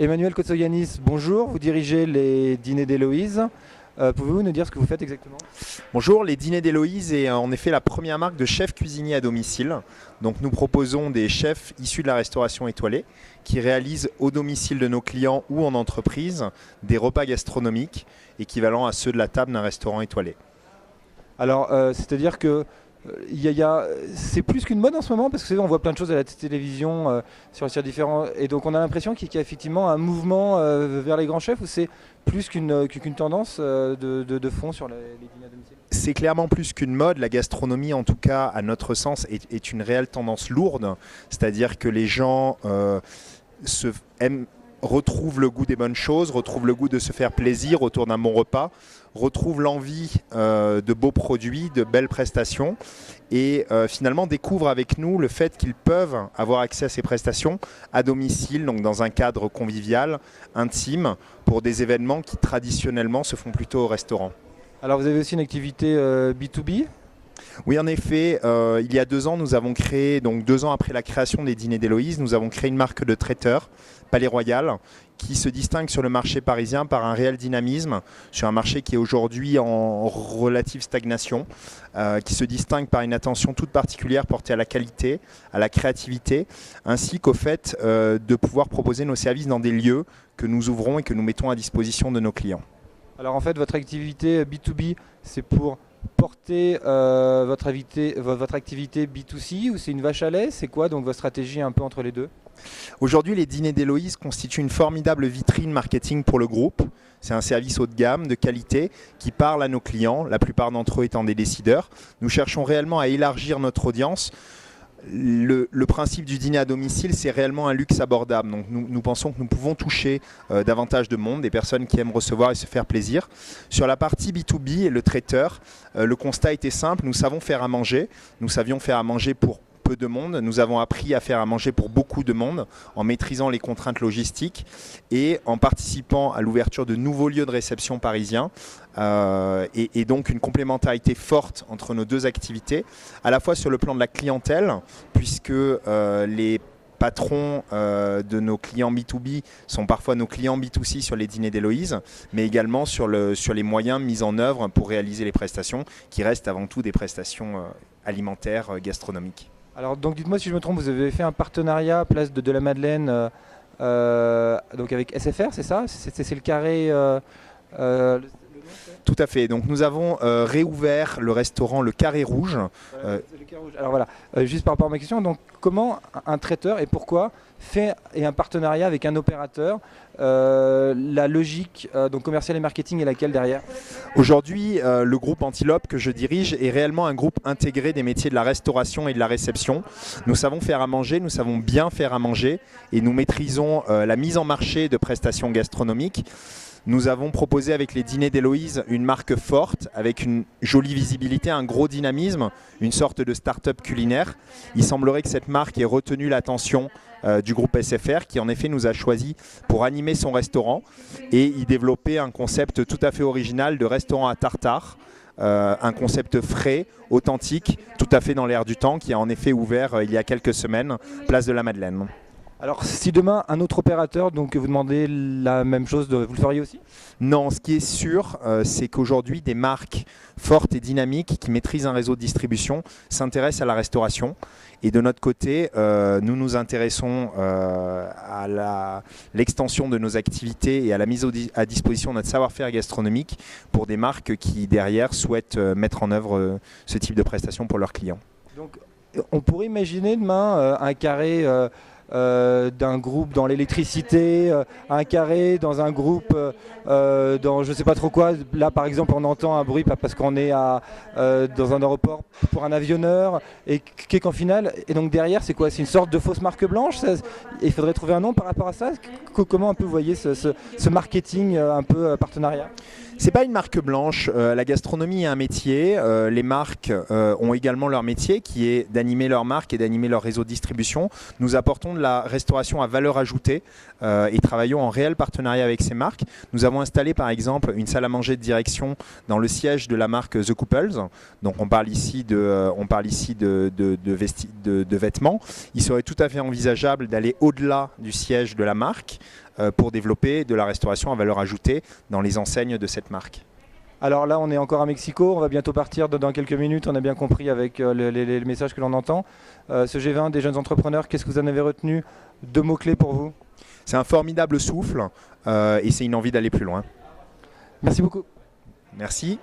Emmanuel Kotsogiannis, bonjour, vous dirigez les dîners d'Héloïse. Pouvez-vous nous dire ce que vous faites exactement? Bonjour, les dîners d'Héloïse est en effet la première marque de chefs cuisiniers à domicile. Donc nous proposons des chefs issus de la restauration étoilée qui réalisent au domicile de nos clients ou en entreprise des repas gastronomiques équivalents à ceux de la table d'un restaurant étoilé. Alors, c'est-à-dire que c'est plus qu'une mode en ce moment, parce que on voit plein de choses à la télévision sur différents. Et donc on a l'impression qu'il y a effectivement un mouvement vers les grands chefs, ou c'est plus qu'une tendance de fond sur les dîners à domicile? C'est clairement plus qu'une mode. La gastronomie, en tout cas, à notre sens, est une réelle tendance lourde. C'est-à-dire que les gens retrouvent le goût des bonnes choses, retrouvent le goût de se faire plaisir autour d'un bon repas, retrouvent l'envie de beaux produits, de belles prestations et finalement découvrent avec nous le fait qu'ils peuvent avoir accès à ces prestations à domicile, donc dans un cadre convivial, intime, pour des événements qui traditionnellement se font plutôt au restaurant. Alors vous avez aussi une activité B2B? Oui, en effet, il y a 2 ans, nous avons créé, donc 2 ans après la création des dîners d'Héloïse, nous avons créé une marque de traiteur, Palais Royal, qui se distingue sur le marché parisien par un réel dynamisme, sur un marché qui est aujourd'hui en relative stagnation, qui se distingue par une attention toute particulière portée à la qualité, à la créativité, ainsi qu'au fait de pouvoir proposer nos services dans des lieux que nous ouvrons et que nous mettons à disposition de nos clients. Alors en fait, votre activité B2B, c'est pour porter votre activité B2C, ou c'est une vache à lait? C'est quoi donc votre stratégie un peu entre les deux? Aujourd'hui, les dîners d'Héloïse constituent une formidable vitrine marketing pour le groupe. C'est un service haut de gamme, de qualité, qui parle à nos clients, la plupart d'entre eux étant des décideurs. Nous cherchons réellement à élargir notre audience. Le principe du dîner à domicile, c'est réellement un luxe abordable. Donc nous pensons que nous pouvons toucher davantage de monde, des personnes qui aiment recevoir et se faire plaisir. Sur la partie B2B et le traiteur, le constat était simple, nous savons faire à manger. Nous savions faire à manger pour peu de monde. Nous avons appris à faire à manger pour beaucoup de monde en maîtrisant les contraintes logistiques et en participant à l'ouverture de nouveaux lieux de réception parisiens et donc une complémentarité forte entre nos deux activités, à la fois sur le plan de la clientèle, puisque les patrons de nos clients B2B sont parfois nos clients B2C sur les dîners d'Héloïse, mais également sur les moyens mis en œuvre pour réaliser les prestations qui restent avant tout des prestations alimentaires, gastronomiques. Alors donc dites-moi si je me trompe, vous avez fait un partenariat place de la Madeleine donc avec SFR, c'est ça? C'est le carré Tout à fait. Donc nous avons réouvert le restaurant Le Carré Rouge. Le Carré Rouge. Alors voilà, juste par rapport à ma question, donc comment un traiteur et pourquoi fait un partenariat avec un opérateur? La logique donc commerciale et marketing est laquelle derrière? Aujourd'hui, le groupe Antilope que je dirige est réellement un groupe intégré des métiers de la restauration et de la réception. Nous savons faire à manger, nous savons bien faire à manger et nous maîtrisons la mise en marché de prestations gastronomiques. Nous avons proposé avec les dîners d'Héloïse une marque forte, avec une jolie visibilité, un gros dynamisme, une sorte de start-up culinaire. Il semblerait que cette marque ait retenu l'attention du groupe SFR, qui en effet nous a choisi pour animer son restaurant et y développer un concept tout à fait original de restaurant à tartare. Un concept frais, authentique, tout à fait dans l'air du temps, qui a en effet ouvert il y a quelques semaines, place de la Madeleine. Alors si demain un autre opérateur donc vous demandez la même chose, vous le feriez aussi? Non, ce qui est sûr, c'est qu'aujourd'hui des marques fortes et dynamiques qui maîtrisent un réseau de distribution s'intéressent à la restauration. Et de notre côté, nous nous intéressons à l'extension de nos activités et à la mise à disposition de notre savoir-faire gastronomique pour des marques qui derrière souhaitent mettre en œuvre ce type de prestations pour leurs clients. Donc on pourrait imaginer demain un carré d'un groupe dans l'électricité, un carré dans un groupe dans je sais pas trop quoi. Là par exemple on entend un bruit parce qu'on est dans un aéroport pour un avionneur et qu'en final, et donc derrière c'est quoi? C'est une sorte de fausse marque blanche, il faudrait trouver un nom par rapport à ça. Comment un peu vous voyez ce marketing un peu partenariat? C'est pas une marque blanche, la gastronomie est un métier, les marques ont également leur métier qui est d'animer leur marque et d'animer leur réseau de distribution. Nous apportons de la restauration à valeur ajoutée et travaillons en réel partenariat avec ces marques. Nous avons installé par exemple une salle à manger de direction dans le siège de la marque The Couples, donc on parle ici de vêtements. Il serait tout à fait envisageable d'aller au-delà du siège de la marque pour développer de la restauration à valeur ajoutée dans les enseignes de cette marque. Alors là, on est encore à Mexico, on va bientôt partir dans quelques minutes, on a bien compris avec les messages que l'on entend. Ce G20 des jeunes entrepreneurs, qu'est-ce que vous en avez retenu? 2 mots-clés pour vous? C'est un formidable souffle et c'est une envie d'aller plus loin. Merci beaucoup. Merci.